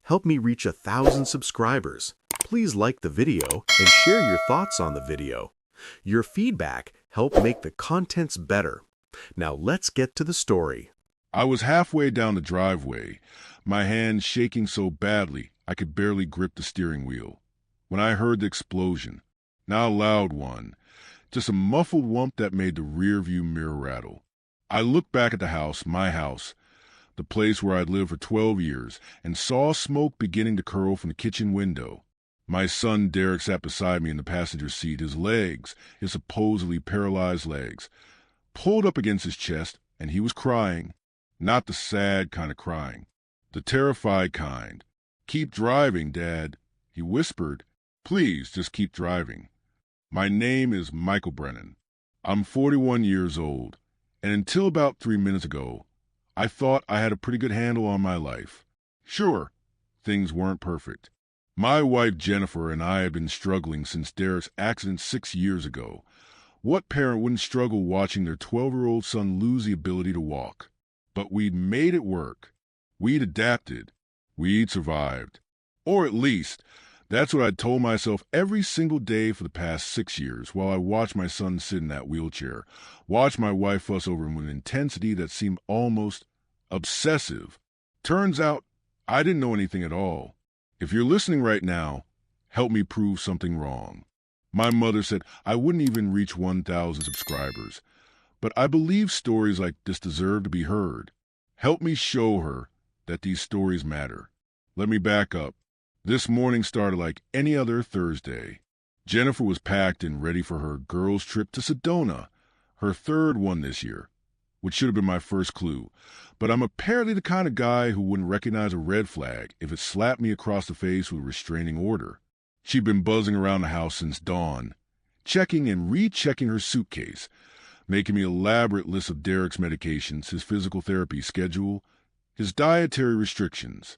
help me reach 1,000 subscribers. Please like the video and share your thoughts on the video. Your feedback helps make the contents better. Now let's get to the story. I was halfway down the driveway, my hands shaking so badly I could barely grip the steering wheel, when I heard the explosion. Not a loud one, just a muffled whump that made the rearview mirror rattle. I looked back at the house, my house, the place where I'd lived for 12 years, and saw smoke beginning to curl from the kitchen window. My son Derek sat beside me in the passenger seat, his legs, his supposedly paralyzed legs, pulled up against his chest, and he was crying. Not the sad kind of crying, the terrified kind. "Keep driving, Dad," he whispered. "Please, just keep driving." My name is Michael Brennan. I'm 41 years old, and until about 3 minutes ago, I thought I had a pretty good handle on my life. Sure, things weren't perfect. My wife Jennifer and I have been struggling since Derek's accident 6 years ago. What parent wouldn't struggle watching their 12-year-old son lose the ability to walk? But we'd made it work. We'd adapted. We'd survived. Or at least, that's what I'd told myself every single day for the past 6 years while I watched my son sit in that wheelchair, watched my wife fuss over him with an intensity that seemed almost obsessive. Turns out, I didn't know anything at all. If you're listening right now, help me prove something wrong. My mother said I wouldn't even reach 1,000 subscribers, but I believe stories like this deserve to be heard. Help me show her that these stories matter. Let me back up. This morning started like any other Thursday. Jennifer was packed and ready for her girls' trip to Sedona, her third one this year, which should have been my first clue. But I'm apparently the kind of guy who wouldn't recognize a red flag if it slapped me across the face with a restraining order. She'd been buzzing around the house since dawn, checking and rechecking her suitcase, making me elaborate lists of Derek's medications, his physical therapy schedule, his dietary restrictions.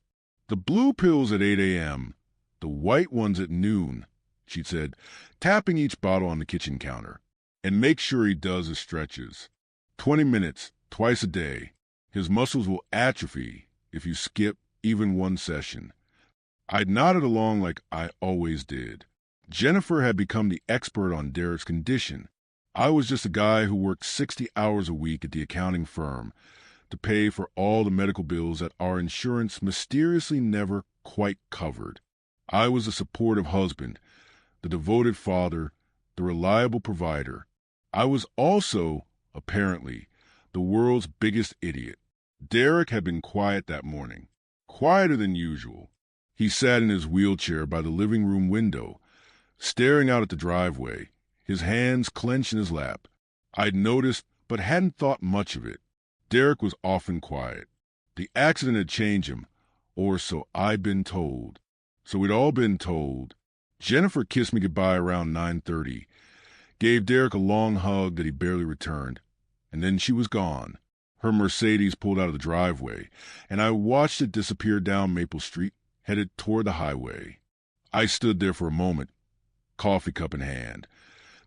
The blue pills at 8 a.m., the white ones at noon, she said, tapping each bottle on the kitchen counter. And make sure he does his stretches. 20 minutes, twice a day. His muscles will atrophy if you skip even one session. I nodded along like I always did. Jennifer had become the expert on Derek's condition. I was just a guy who worked 60 hours a week at the accounting firm to pay for all the medical bills that our insurance mysteriously never quite covered. I was a supportive husband, the devoted father, the reliable provider. I was also, apparently, the world's biggest idiot. Derek had been quiet that morning, quieter than usual. He sat in his wheelchair by the living room window, staring out at the driveway, his hands clenched in his lap. I'd noticed, but hadn't thought much of it. Derek was often quiet. The accident had changed him, or so I'd been told. So we'd all been told. Jennifer kissed me goodbye around 9:30, gave Derek a long hug that he barely returned, and then she was gone. Her Mercedes pulled out of the driveway, and I watched it disappear down Maple Street, headed toward the highway. I stood there for a moment, coffee cup in hand,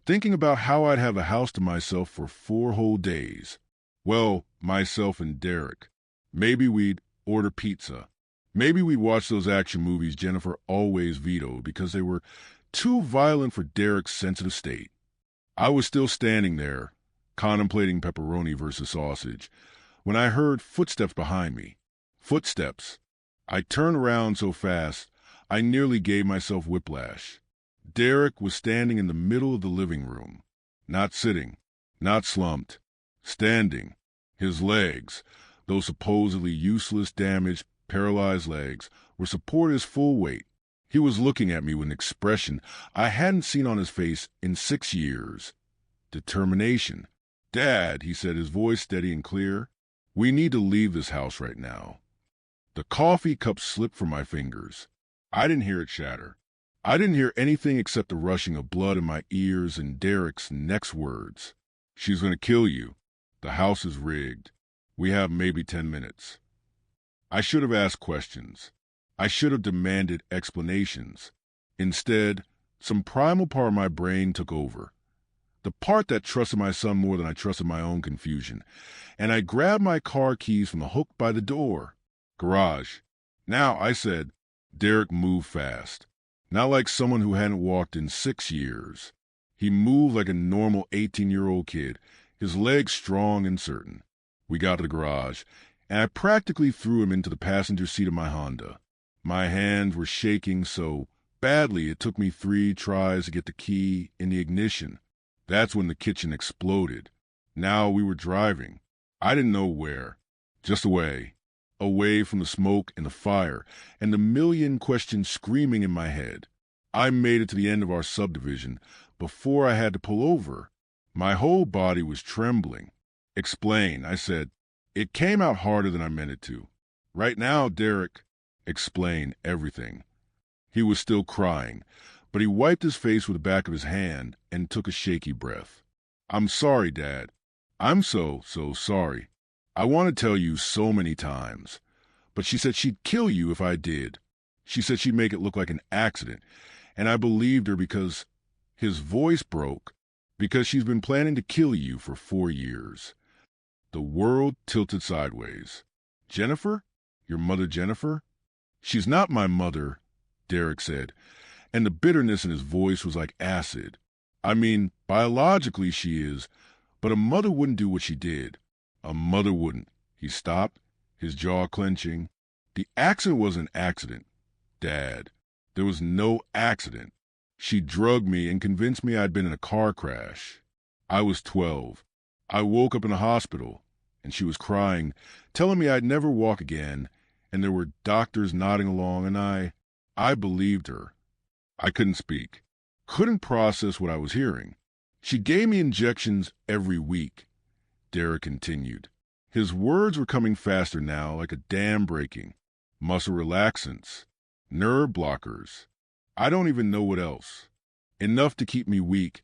thinking about how I'd have the house to myself for 4 whole days. Well, myself and Derek. Maybe we'd order pizza. Maybe we'd watch those action movies Jennifer always vetoed because they were too violent for Derek's sensitive state. I was still standing there, contemplating pepperoni versus sausage, when I heard footsteps behind me. Footsteps. I turned around so fast, I nearly gave myself whiplash. Derek was standing in the middle of the living room, not sitting, not slumped, standing. His legs, those supposedly useless, damaged, paralyzed legs, were supported his full weight. He was looking at me with an expression I hadn't seen on his face in 6 years. Determination. "Dad," he said, his voice steady and clear, "we need to leave this house right now." The coffee cup slipped from my fingers. I didn't hear it shatter. I didn't hear anything except the rushing of blood in my ears and Derek's next words. "She's going to kill you. The house is rigged. We have maybe 10 minutes." I should have asked questions. I should have demanded explanations. Instead, some primal part of my brain took over. The part that trusted my son more than I trusted my own confusion. And I grabbed my car keys from the hook by the door. "Garage." "Now," I said. Derek moved fast, not like someone who hadn't walked in 6 years. He moved like a normal 18-year-old kid, his legs strong and certain. We got to the garage, and I practically threw him into the passenger seat of my Honda. My hands were shaking so badly it took me 3 tries to get the key in the ignition. That's when the kitchen exploded. Now we were driving. I didn't know where. Just away. Away from the smoke and the fire, and the million questions screaming in my head. I made it to the end of our subdivision before I had to pull over. My whole body was trembling. Explain, I said. It came out harder than I meant it to. Right now, Derek. Explain everything. He was still crying, but he wiped his face with the back of his hand and took a shaky breath. I'm sorry, Dad. I'm so sorry. I want to tell you so many times. But she said she'd kill you if I did. She said she'd make it look like an accident, and I believed her because his voice broke, because she's been planning to kill you for 4 years. The world tilted sideways. Jennifer? Your mother Jennifer? She's not my mother, Derek said, and the bitterness in his voice was like acid. I mean, biologically she is, but a mother wouldn't do what she did. A mother wouldn't. He stopped, his jaw clenching. The accident was an accident, Dad. There was no accident. She drugged me and convinced me I'd been in a car crash. I was 12. I woke up in a hospital, and she was crying, telling me I'd never walk again, and there were doctors nodding along, and I believed her. I couldn't speak, couldn't process what I was hearing. She gave me injections every week, Derek continued. His words were coming faster now, like a dam breaking. Muscle relaxants, nerve blockers. I don't even know what else. Enough to keep me weak,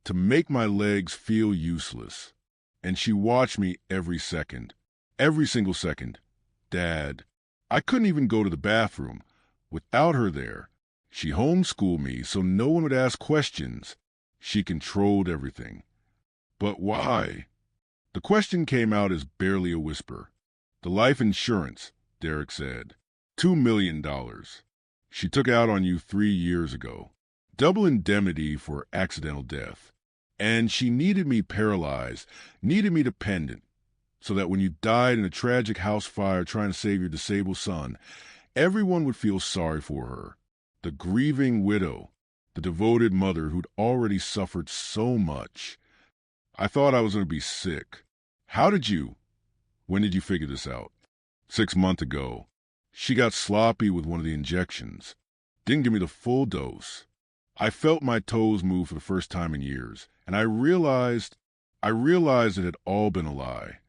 to make my legs feel useless. And she watched me every second. Every single second. Dad. I couldn't even go to the bathroom without her there. She homeschooled me so no one would ask questions. She controlled everything. But why? The question came out as barely a whisper. The life insurance, Derek said. $2 million. She took out on you 3 years ago. Double indemnity for accidental death. And she needed me paralyzed, needed me dependent, so that when you died in a tragic house fire trying to save your disabled son, everyone would feel sorry for her. The grieving widow, the devoted mother who'd already suffered so much. I thought I was going to be sick. When did you figure this out? 6 months ago. She got sloppy with one of the injections. Didn't give me the full dose. I felt my toes move for the first time in years, and I realized it had all been a lie.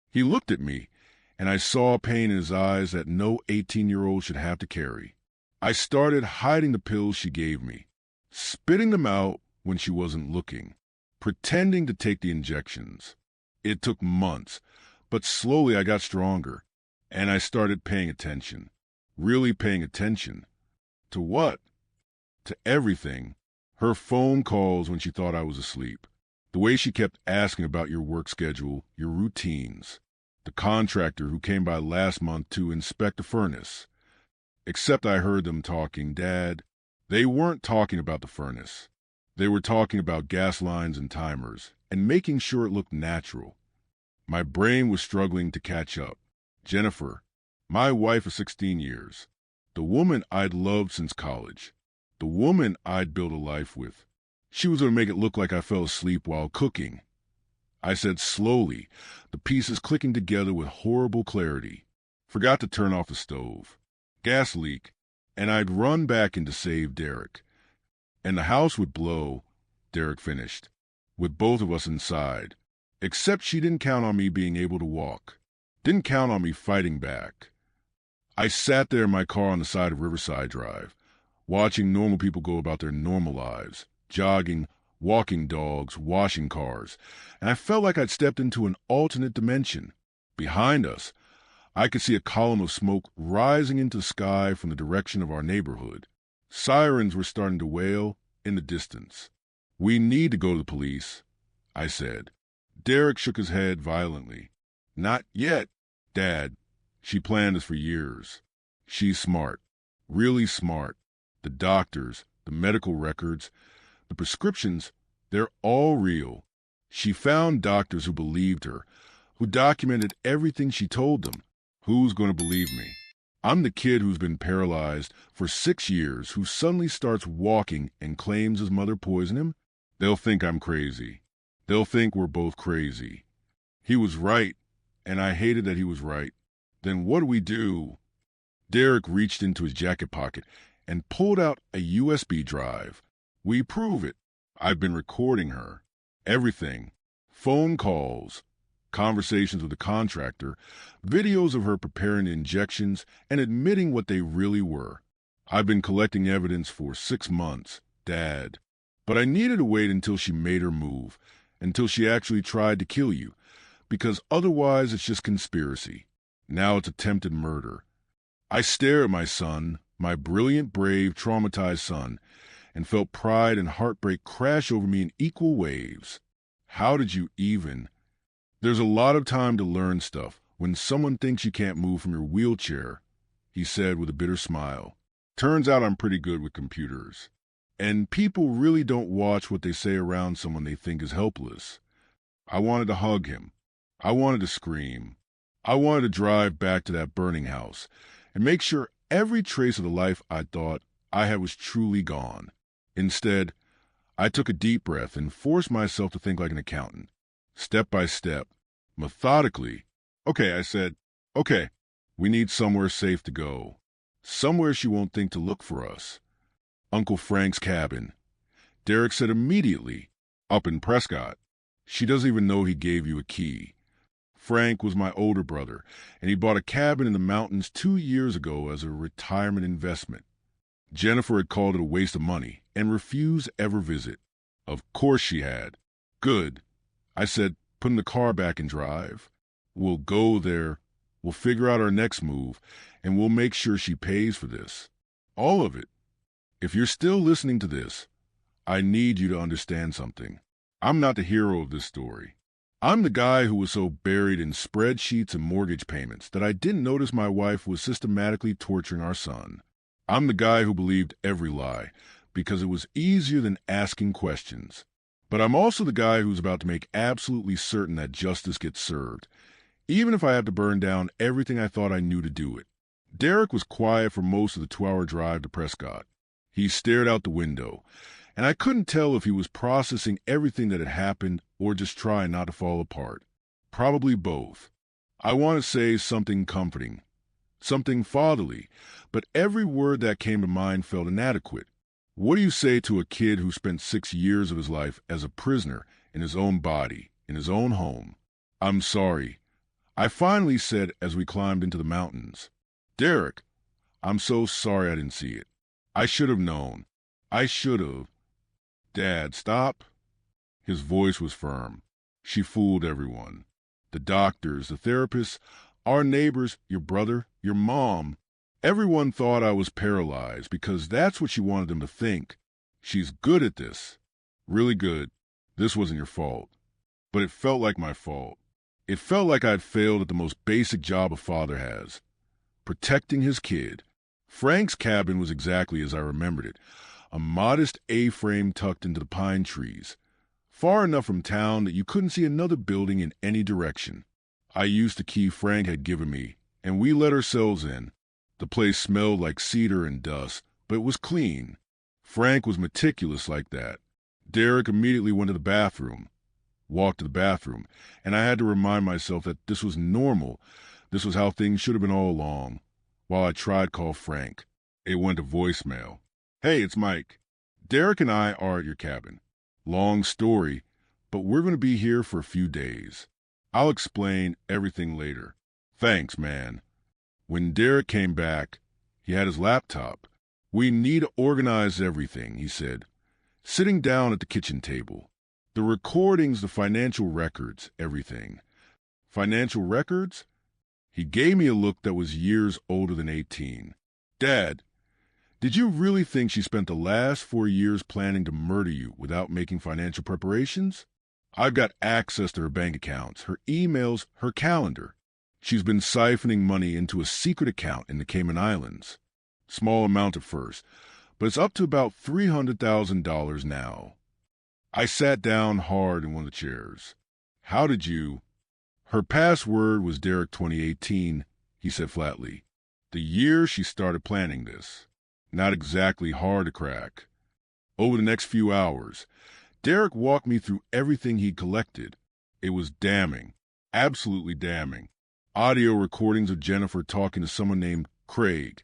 He looked at me, and I saw pain in his eyes that no 18-year-old should have to carry. I started hiding the pills she gave me, spitting them out when she wasn't looking, pretending to take the injections. It took months, but slowly I got stronger, and I started paying attention. Really paying attention. To what? To everything. Her phone calls when she thought I was asleep. The way she kept asking about your work schedule, your routines. The contractor who came by last month to inspect the furnace. Except I heard them talking, Dad. They weren't talking about the furnace. They were talking about gas lines and timers, and making sure it looked natural. My brain was struggling to catch up. Jennifer, my wife of 16 years. The woman I'd loved since college. The woman I'd built a life with. She was going to make it look like I fell asleep while cooking. I said slowly, the pieces clicking together with horrible clarity. Forgot to turn off the stove. Gas leak, and I'd run back in to save Derek. And the house would blow, Derek finished, with both of us inside. Except she didn't count on me being able to walk. Didn't count on me fighting back. I sat there in my car on the side of Riverside Drive, watching normal people go about their normal lives, jogging, walking dogs, washing cars, and I felt like I'd stepped into an alternate dimension. Behind us, I could see a column of smoke rising into the sky from the direction of our neighborhood. Sirens were starting to wail in the distance. We need to go to the police, I said. Derek shook his head violently. Not yet, Dad. She planned this for years. She's smart. Really smart. The doctors, the medical records, the prescriptions, they're all real. She found doctors who believed her, who documented everything she told them. Who's going to believe me? I'm the kid who's been paralyzed for 6 years, who suddenly starts walking and claims his mother poisoned him? They'll think I'm crazy. They'll think we're both crazy. He was right, and I hated that he was right. Then what do we do? Derek reached into his jacket pocket and pulled out a USB drive. We prove it. I've been recording her. Everything. Phone calls, conversations with the contractor, videos of her preparing injections and admitting what they really were. I've been collecting evidence for 6 months, Dad. But I needed to wait until she made her move, until she actually tried to kill you, because otherwise it's just conspiracy. Now it's attempted murder. I stare at my son, my brilliant, brave, traumatized son, and felt pride and heartbreak crash over me in equal waves. How did you even? There's a lot of time to learn stuff when someone thinks you can't move from your wheelchair, he said with a bitter smile. Turns out I'm pretty good with computers. And people really don't watch what they say around someone they think is helpless. I wanted to hug him. I wanted to scream. I wanted to drive back to that burning house and make sure every trace of the life I thought I had was truly gone. Instead, I took a deep breath and forced myself to think like an accountant. Step by step, methodically. Okay, I said, okay, we need somewhere safe to go. Somewhere she won't think to look for us. Uncle Frank's cabin. Derek said immediately, up in Prescott. She doesn't even know he gave you a key. Frank was my older brother, and he bought a cabin in the mountains 2 years ago as a retirement investment. Jennifer had called it a waste of money and refused to ever visit. Of course she had. Good. I said, putting the car back in drive. We'll go there, we'll figure out our next move, and we'll make sure she pays for this. All of it. If you're still listening to this, I need you to understand something. I'm not the hero of this story. I'm the guy who was so buried in spreadsheets and mortgage payments that I didn't notice my wife was systematically torturing our son. I'm the guy who believed every lie because it was easier than asking questions. But I'm also the guy who's about to make absolutely certain that justice gets served, even if I have to burn down everything I thought I knew to do it. Derek was quiet for most of the 2-hour drive to Prescott. He stared out the window, and I couldn't tell if he was processing everything that had happened or just trying not to fall apart. Probably both. I want to say something comforting, something fatherly, but every word that came to mind felt inadequate. What do you say to a kid who spent 6 years of his life as a prisoner in his own body, in his own home? I'm sorry, I finally said as we climbed into the mountains. Derek, I'm so sorry I didn't see it. I should have known. I should have. Dad, stop. His voice was firm. She fooled everyone. The doctors, the therapists, our neighbors, your brother, your mom. Everyone thought I was paralyzed because that's what she wanted them to think. She's good at this. Really good. This wasn't your fault. But it felt like my fault. It felt like I'd failed at the most basic job a father has. Protecting his kid. Frank's cabin was exactly as I remembered it. A modest A-frame tucked into the pine trees. Far enough from town that you couldn't see another building in any direction. I used the key Frank had given me, and we let ourselves in. The place smelled like cedar and dust, but it was clean. Frank was meticulous like that. Derek immediately went to the bathroom, walked to the bathroom, and I had to remind myself that this was normal. This was how things should have been all along. While I tried to call Frank, it went to voicemail. Hey, it's Mike. Derek and I are at your cabin. Long story, but we're going to be here for a few days. I'll explain everything later. Thanks, man. When Derek came back, he had his laptop. We need to organize everything, he said, sitting down at the kitchen table. The recordings, the financial records, everything. Financial records? He gave me a look that was years older than 18. Dad, did you really think she spent the last 4 years planning to murder you without making financial preparations? I've got access to her bank accounts, her emails, her calendar. She's been siphoning money into a secret account in the Cayman Islands. Small amount at first, but it's up to about $300,000 now. I sat down hard in one of the chairs. How did you? Her password was Derek 2018, he said flatly. The year she started planning this. Not exactly hard to crack. Over the next few hours, Derek walked me through everything he'd collected. It was damning. Absolutely damning. Audio recordings of Jennifer talking to someone named Craig,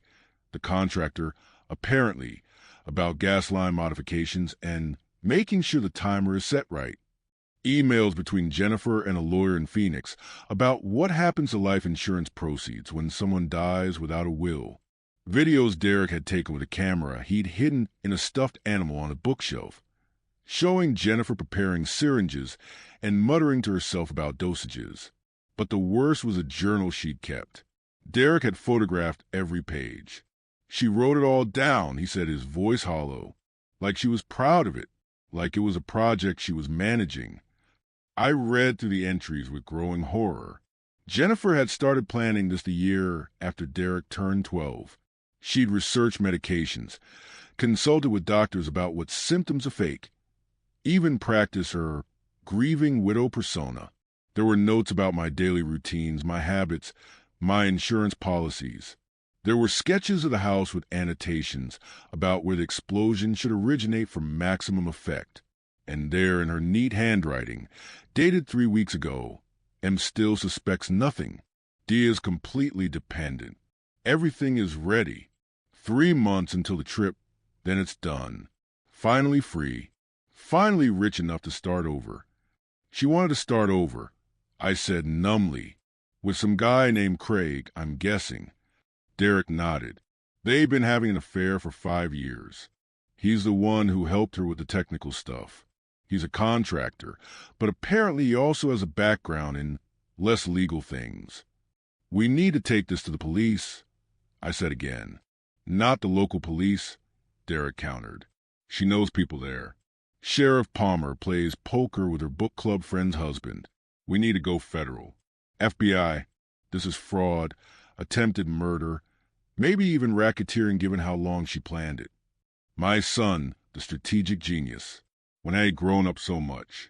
the contractor, apparently, about gas line modifications and making sure the timer is set right. Emails between Jennifer and a lawyer in Phoenix about what happens to life insurance proceeds when someone dies without a will. Videos Derek had taken with a camera he'd hidden in a stuffed animal on a bookshelf, showing Jennifer preparing syringes and muttering to herself about dosages. But the worst was a journal she'd kept. Derek had photographed every page. She wrote it all down, he said, his voice hollow, like she was proud of it, like it was a project she was managing. I read through the entries with growing horror. Jennifer had started planning this the year after Derek turned 12. She'd researched medications, consulted with doctors about what symptoms are fake, even practiced her grieving widow persona. There were notes about my daily routines, my habits, my insurance policies. There were sketches of the house with annotations about where the explosion should originate for maximum effect. And there, in her neat handwriting, dated 3 weeks ago, M still suspects nothing. D is completely dependent. Everything is ready. 3 months until the trip, then it's done. Finally free. Finally rich enough to start over. She wanted to start over, I said numbly. With some guy named Craig, I'm guessing. Derek nodded. They'd been having an affair for 5 years. He's the one who helped her with the technical stuff. He's a contractor, but apparently he also has a background in less legal things. We need to take this to the police, I said again. Not the local police, Derek countered. She knows people there. Sheriff Palmer plays poker with her book club friend's husband. We need to go federal. FBI, this is fraud, attempted murder, maybe even racketeering given how long she planned it. My son, the strategic genius, when I had grown up so much.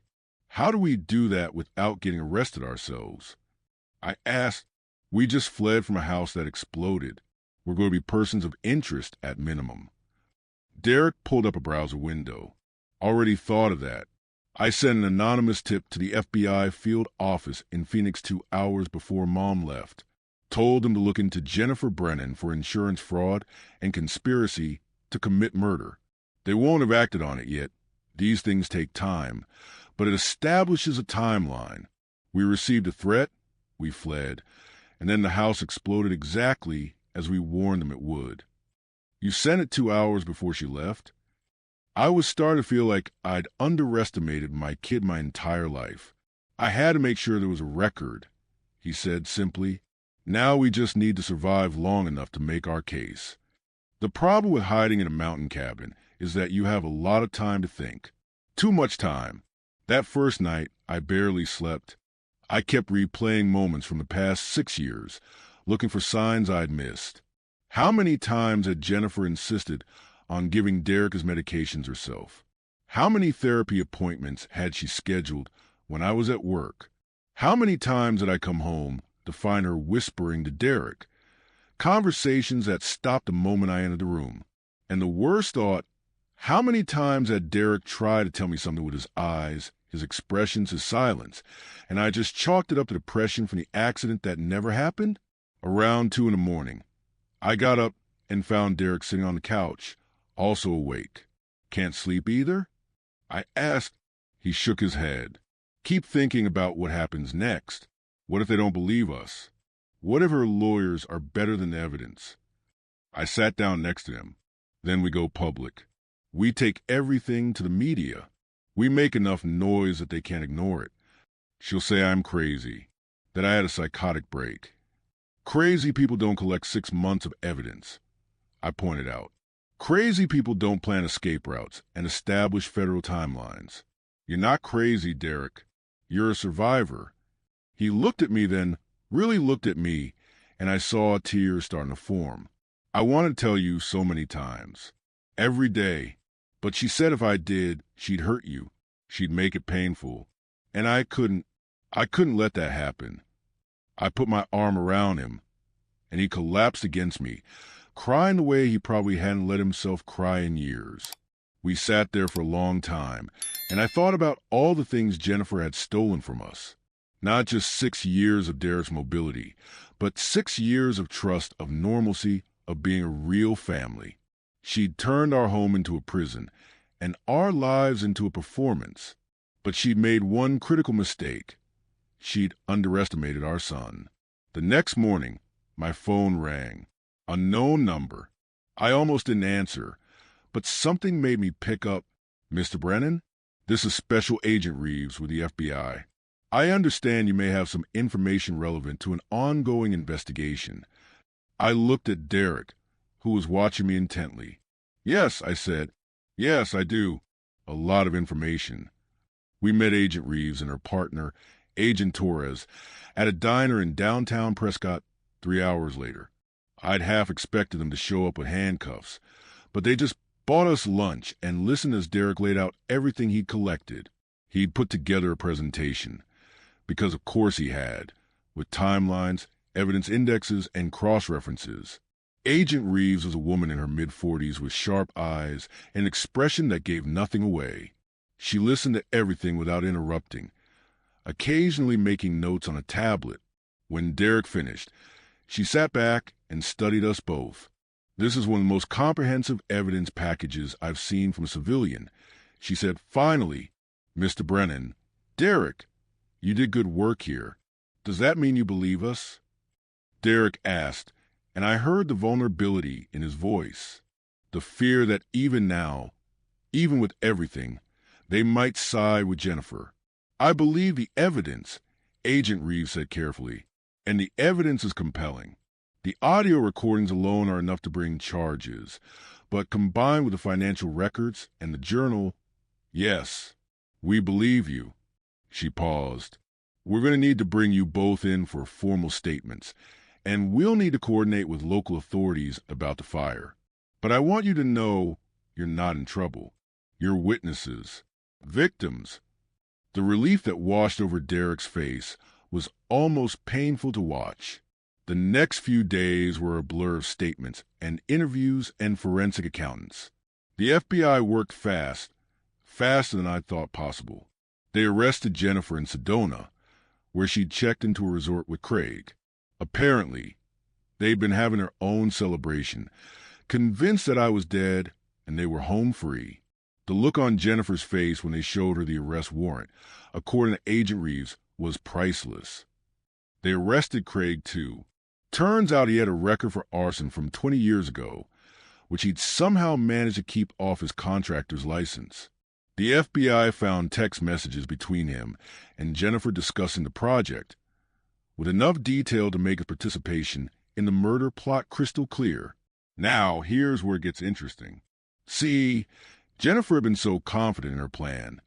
How do we do that without getting arrested ourselves? I asked. We just fled from a house that exploded. We're going to be persons of interest at minimum. Derek pulled up a browser window. Already thought of that. I sent an anonymous tip to the FBI field office in Phoenix 2 hours before Mom left. Told them to look into Jennifer Brennan for insurance fraud and conspiracy to commit murder. They won't have acted on it yet. These things take time, but it establishes a timeline. We received a threat, we fled, and then the house exploded exactly as we warned them it would. You sent it 2 hours before she left? I was starting to feel like I'd underestimated my kid my entire life. I had to make sure there was a record, he said simply. Now we just need to survive long enough to make our case. The problem with hiding in a mountain cabin is that you have a lot of time to think. Too much time. That first night, I barely slept. I kept replaying moments from the past 6 years, looking for signs I'd missed. How many times had Jennifer insisted on giving Derek his medications herself? How many therapy appointments had she scheduled when I was at work? How many times had I come home to find her whispering to Derek? Conversations that stopped the moment I entered the room. And the worst thought, how many times had Derek tried to tell me something with his eyes, his expressions, his silence, and I just chalked it up to depression from the accident that never happened? Around 2 a.m, I got up and found Derek sitting on the couch, also awake. Can't sleep either? I asked. He shook his head. Keep thinking about what happens next. What if they don't believe us? What if her lawyers are better than the evidence? I sat down next to him. Then we go public. We take everything to the media. We make enough noise that they can't ignore it. She'll say I'm crazy, that I had a psychotic break. Crazy people don't collect 6 months of evidence, I pointed out. Crazy people don't plan escape routes and establish federal timelines. You're not crazy, Derek. You're a survivor. He looked at me then, really looked at me, and I saw a tear starting to form. I want to tell you so many times. Every day. But she said if I did, she'd hurt you. She'd make it painful. And I couldn't let that happen. I put my arm around him, and he collapsed against me, crying the way he probably hadn't let himself cry in years. We sat there for a long time, and I thought about all the things Jennifer had stolen from us. Not just 6 years of Derek's mobility, but 6 years of trust, of normalcy, of being a real family. She'd turned our home into a prison, and our lives into a performance. But she'd made one critical mistake. She'd underestimated our son. The next morning, my phone rang. A known number. I almost didn't answer, but something made me pick up. Mr. Brennan? This is Special Agent Reeves with the FBI. I understand you may have some information relevant to an ongoing investigation. I looked at Derek, who was watching me intently. Yes, I said. Yes, I do. A lot of information. We met Agent Reeves and her partner, Agent Torres, at a diner in downtown Prescott 3 hours later. I'd half expected them to show up with handcuffs, but they just bought us lunch and listened as Derek laid out everything he'd collected. He'd put together a presentation, because of course he had, with timelines, evidence indexes, and cross-references. Agent Reeves was a woman in her mid-40s with sharp eyes and an expression that gave nothing away. She listened to everything without interrupting, occasionally making notes on a tablet. When Derek finished, she sat back and studied us both. This is one of the most comprehensive evidence packages I've seen from a civilian. She said, finally, Mr. Brennan, Derek, you did good work here. Does that mean you believe us? Derek asked, and I heard the vulnerability in his voice, the fear that even now, even with everything, they might side with Jennifer. I believe the evidence, Agent Reeves said carefully, and the evidence is compelling. The audio recordings alone are enough to bring charges, but combined with the financial records and the journal, yes, we believe you. She paused. We're going to need to bring you both in for formal statements, and we'll need to coordinate with local authorities about the fire. But I want you to know you're not in trouble. You're witnesses, victims. The relief that washed over Derek's face was almost painful to watch. The next few days were a blur of statements and interviews and forensic accountants. The FBI worked fast, faster than I thought possible. They arrested Jennifer in Sedona, where she'd checked into a resort with Craig. Apparently, they'd been having their own celebration, convinced that I was dead and they were home free. The look on Jennifer's face when they showed her the arrest warrant, according to Agent Reeves, was priceless. They arrested Craig, too. Turns out he had a record for arson from 20 years ago, which he'd somehow managed to keep off his contractor's license. The FBI found text messages between him and Jennifer discussing the project, with enough detail to make his participation in the murder plot crystal clear. Now, here's where it gets interesting. See, Jennifer had been so confident in her plan,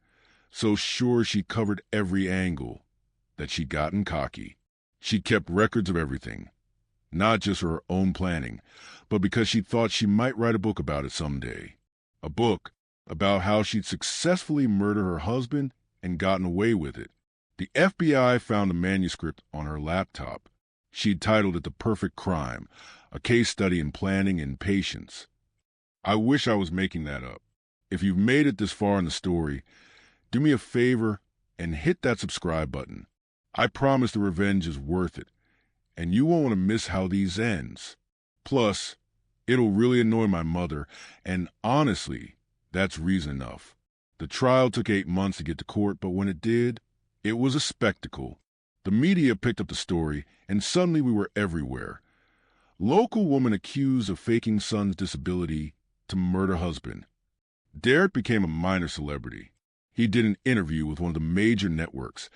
so sure she covered every angle, that she'd gotten cocky. She kept records of everything, not just her own planning, but because she thought she might write a book about it someday. A book about how she'd successfully murdered her husband and gotten away with it. The FBI found a manuscript on her laptop. She'd titled it The Perfect Crime, a case study in planning and patience. I wish I was making that up. If you've made it this far in the story, do me a favor and hit that subscribe button. I promise the revenge is worth it, and you won't want to miss how these ends. Plus, it'll really annoy my mother, and honestly, that's reason enough. The trial took 8 months to get to court, but when it did, it was a spectacle. The media picked up the story, and suddenly we were everywhere. Local woman accused of faking son's disability to murder husband. Derek became a minor celebrity. He did an interview with one of the major networks,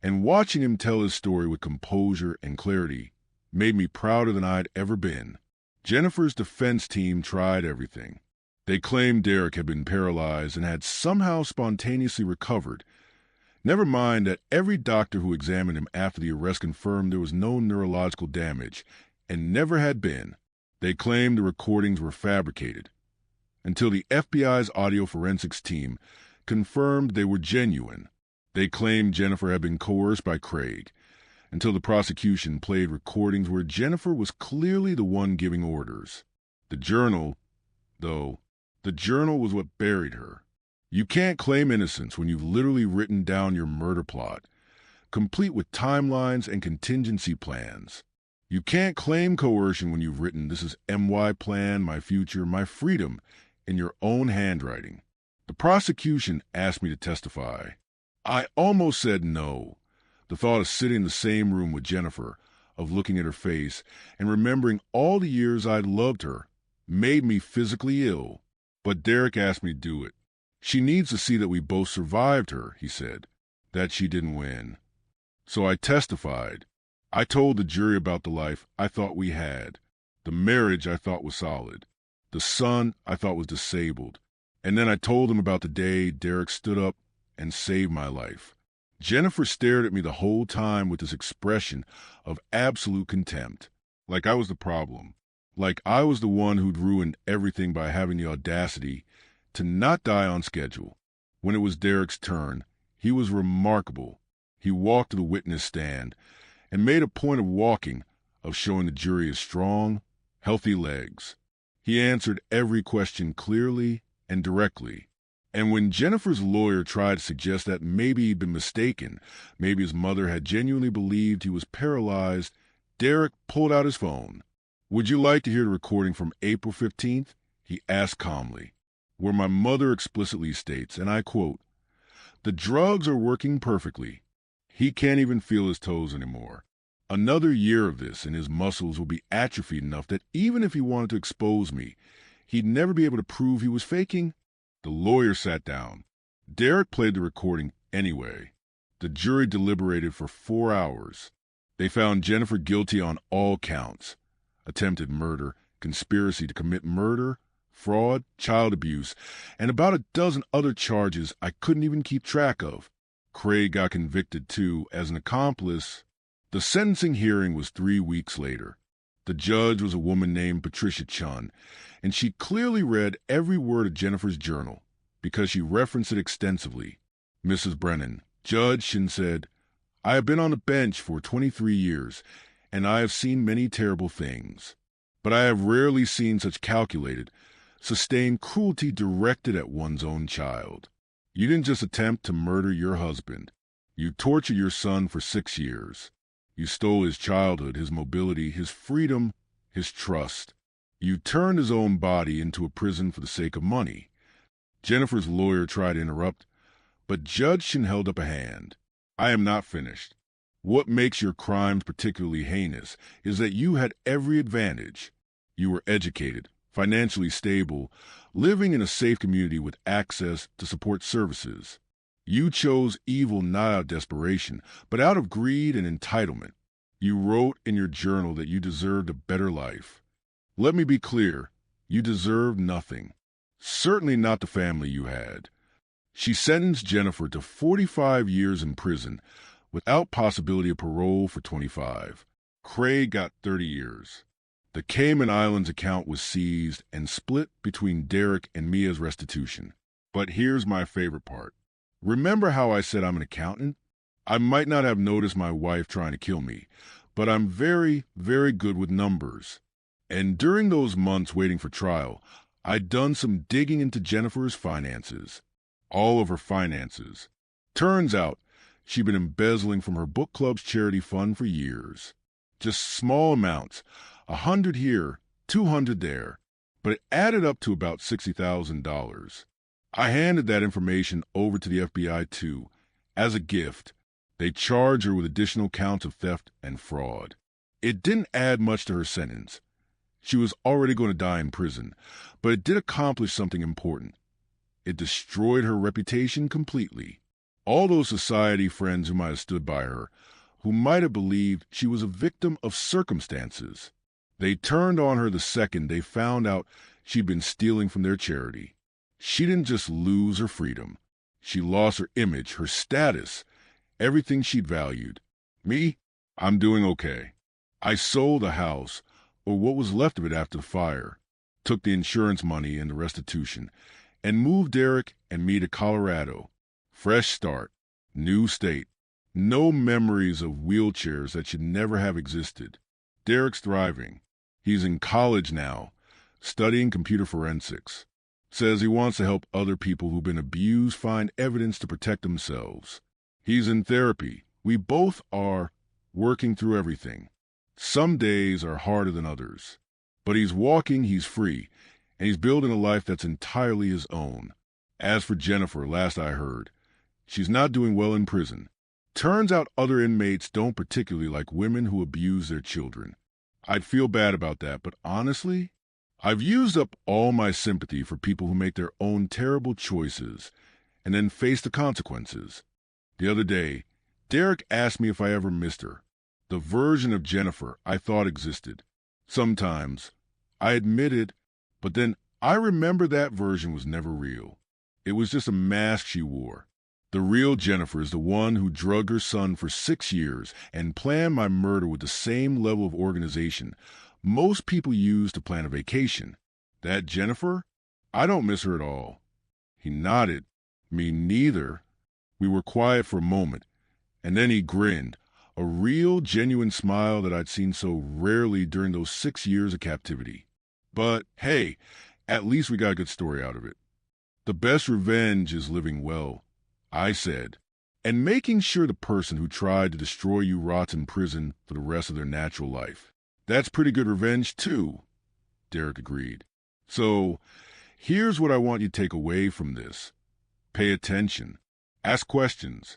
and watching him tell his story with composure and clarity made me prouder than I'd ever been. Jennifer's defense team tried everything. They claimed Derek had been paralyzed and had somehow spontaneously recovered. Never mind that every doctor who examined him after the arrest confirmed there was no neurological damage, and never had been. They claimed the recordings were fabricated, until the FBI's audio forensics team confirmed they were genuine. They claimed Jennifer had been coerced by Craig, until the prosecution played recordings where Jennifer was clearly the one giving orders. The journal was what buried her. You can't claim innocence when you've literally written down your murder plot, complete with timelines and contingency plans. You can't claim coercion when you've written, "This is MY plan, my future, my freedom," in your own handwriting. The prosecution asked me to testify. I almost said no. The thought of sitting in the same room with Jennifer, of looking at her face, and remembering all the years I'd loved her, made me physically ill. But Derek asked me to do it. "She needs to see that we both survived her," he said, "that she didn't win." So I testified. I told the jury about the life I thought we had, the marriage I thought was solid, the son I thought was disabled, and then I told them about the day Derek stood up and saved my life. Jennifer stared at me the whole time with this expression of absolute contempt, like I was the problem, like I was the one who'd ruined everything by having the audacity to not die on schedule. When it was Derek's turn, he was remarkable. He walked to the witness stand and made a point of walking, of showing the jury his strong, healthy legs. He answered every question clearly and directly. And when Jennifer's lawyer tried to suggest that maybe he'd been mistaken, maybe his mother had genuinely believed he was paralyzed, Derek pulled out his phone. "Would you like to hear the recording from April 15th? He asked calmly, where my mother explicitly states, and I quote, "The drugs are working perfectly. He can't even feel his toes anymore. Another year of this and his muscles will be atrophied enough that even if he wanted to expose me, he'd never be able to prove he was faking." The lawyer sat down. Derek played the recording anyway. The jury deliberated for 4 hours. They found Jennifer guilty on all counts: attempted murder, conspiracy to commit murder, fraud, child abuse, and about a dozen other charges I couldn't even keep track of. Craig got convicted too as an accomplice. The sentencing hearing was 3 weeks later. The judge was a woman named Patricia Chun, and she clearly read every word of Jennifer's journal because she referenced it extensively. "Mrs. Brennan," Judge Shin said, "I have been on the bench for 23 years, and I have seen many terrible things. But I have rarely seen such calculated, sustained cruelty directed at one's own child. You didn't just attempt to murder your husband. You tortured your son for 6 years. You stole his childhood, his mobility, his freedom, his trust. You turned his own body into a prison for the sake of money." Jennifer's lawyer tried to interrupt, but Judge Shin held up a hand. "I am not finished. What makes your crimes particularly heinous is that you had every advantage. You were educated, financially stable, living in a safe community with access to support services. You chose evil not out of desperation, but out of greed and entitlement. You wrote in your journal that you deserved a better life. Let me be clear, you deserved nothing. Certainly not the family you had." She sentenced Jennifer to 45 years in prison, without possibility of parole for 25. Craig got 30 years. The Cayman Islands account was seized and split between Derek and Mia's restitution. But here's my favorite part. Remember how I said I'm an accountant? I might not have noticed my wife trying to kill me, but I'm very, very good with numbers. And during those months waiting for trial, I'd done some digging into Jennifer's finances. All of her finances. Turns out she'd been embezzling from her book club's charity fund for years. Just small amounts, 100 here, 200 there, but it added up to about $60,000. I handed that information over to the FBI too, as a gift. They charged her with additional counts of theft and fraud. It didn't add much to her sentence. She was already going to die in prison, but it did accomplish something important. It destroyed her reputation completely. All those society friends who might have stood by her, who might have believed she was a victim of circumstances, they turned on her the second they found out she'd been stealing from their charity. She didn't just lose her freedom. She lost her image, her status, everything she'd valued. Me? I'm doing okay. I sold a house, or what was left of it after the fire, took the insurance money and the restitution, and moved Derek and me to Colorado. Fresh start, new state, no memories of wheelchairs that should never have existed. Derek's thriving. He's in college now, studying computer forensics. Says he wants to help other people who've been abused find evidence to protect themselves. He's in therapy. We both are working through everything. Some days are harder than others. But he's walking, he's free, and he's building a life that's entirely his own. As for Jennifer, last I heard, she's not doing well in prison. Turns out other inmates don't particularly like women who abuse their children. I'd feel bad about that, but honestly, I've used up all my sympathy for people who make their own terrible choices and then face the consequences. The other day, Derek asked me if I ever missed her, the version of Jennifer I thought existed. Sometimes, I admitted, but then I remember that version was never real. It was just a mask she wore. The real Jennifer is the one who drugged her son for 6 years and planned my murder with the same level of organization most people use to plan a vacation. That Jennifer? I don't miss her at all. He nodded. Me neither. We were quiet for a moment, and then he grinned, a real, genuine smile that I'd seen so rarely during those 6 years of captivity. But, hey, at least we got a good story out of it. The best revenge is living well, I said, and making sure the person who tried to destroy you rots in prison for the rest of their natural life. That's pretty good revenge, too, Derek agreed. So, here's what I want you to take away from this. Pay attention. Ask questions.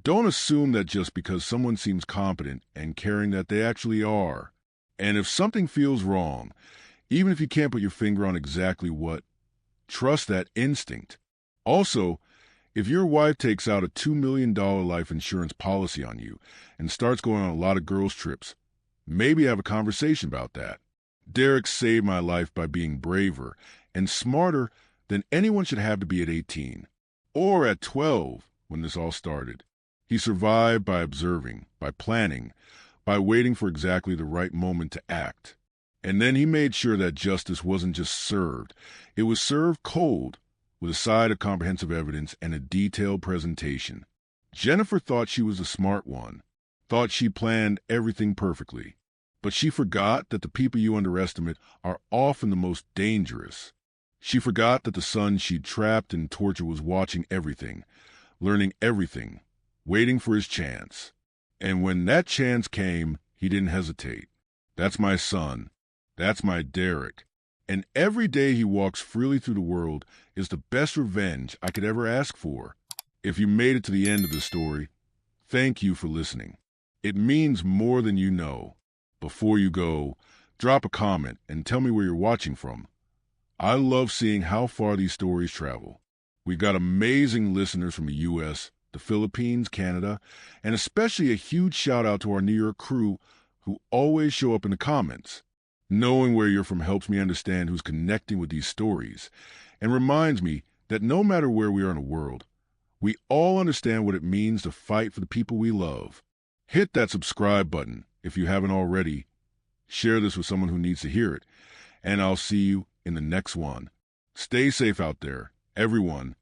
Don't assume that just because someone seems competent and caring that they actually are. And if something feels wrong, even if you can't put your finger on exactly what, trust that instinct. Also, if your wife takes out a $2 million life insurance policy on you and starts going on a lot of girls' trips, maybe have a conversation about that. Derek saved my life by being braver and smarter than anyone should have to be at 18. Or at 12, when this all started. He survived by observing, by planning, by waiting for exactly the right moment to act. And then he made sure that justice wasn't just served. It was served cold, with a side of comprehensive evidence and a detailed presentation. Jennifer thought she was the smart one, thought she planned everything perfectly. But she forgot that the people you underestimate are often the most dangerous. She forgot that the son she'd trapped and tortured was watching everything, learning everything, waiting for his chance. And when that chance came, he didn't hesitate. That's my son. That's my Derek. And every day he walks freely through the world is the best revenge I could ever ask for. If you made it to the end of the story, thank you for listening. It means more than you know. Before you go, drop a comment and tell me where you're watching from. I love seeing how far these stories travel. We've got amazing listeners from the U.S., the Philippines, Canada, and especially a huge shout out to our New York crew who always show up in the comments. Knowing where you're from helps me understand who's connecting with these stories and reminds me that no matter where we are in the world, we all understand what it means to fight for the people we love. Hit that subscribe button if you haven't already. Share this with someone who needs to hear it, and I'll see you in the next one. Stay safe out there, everyone,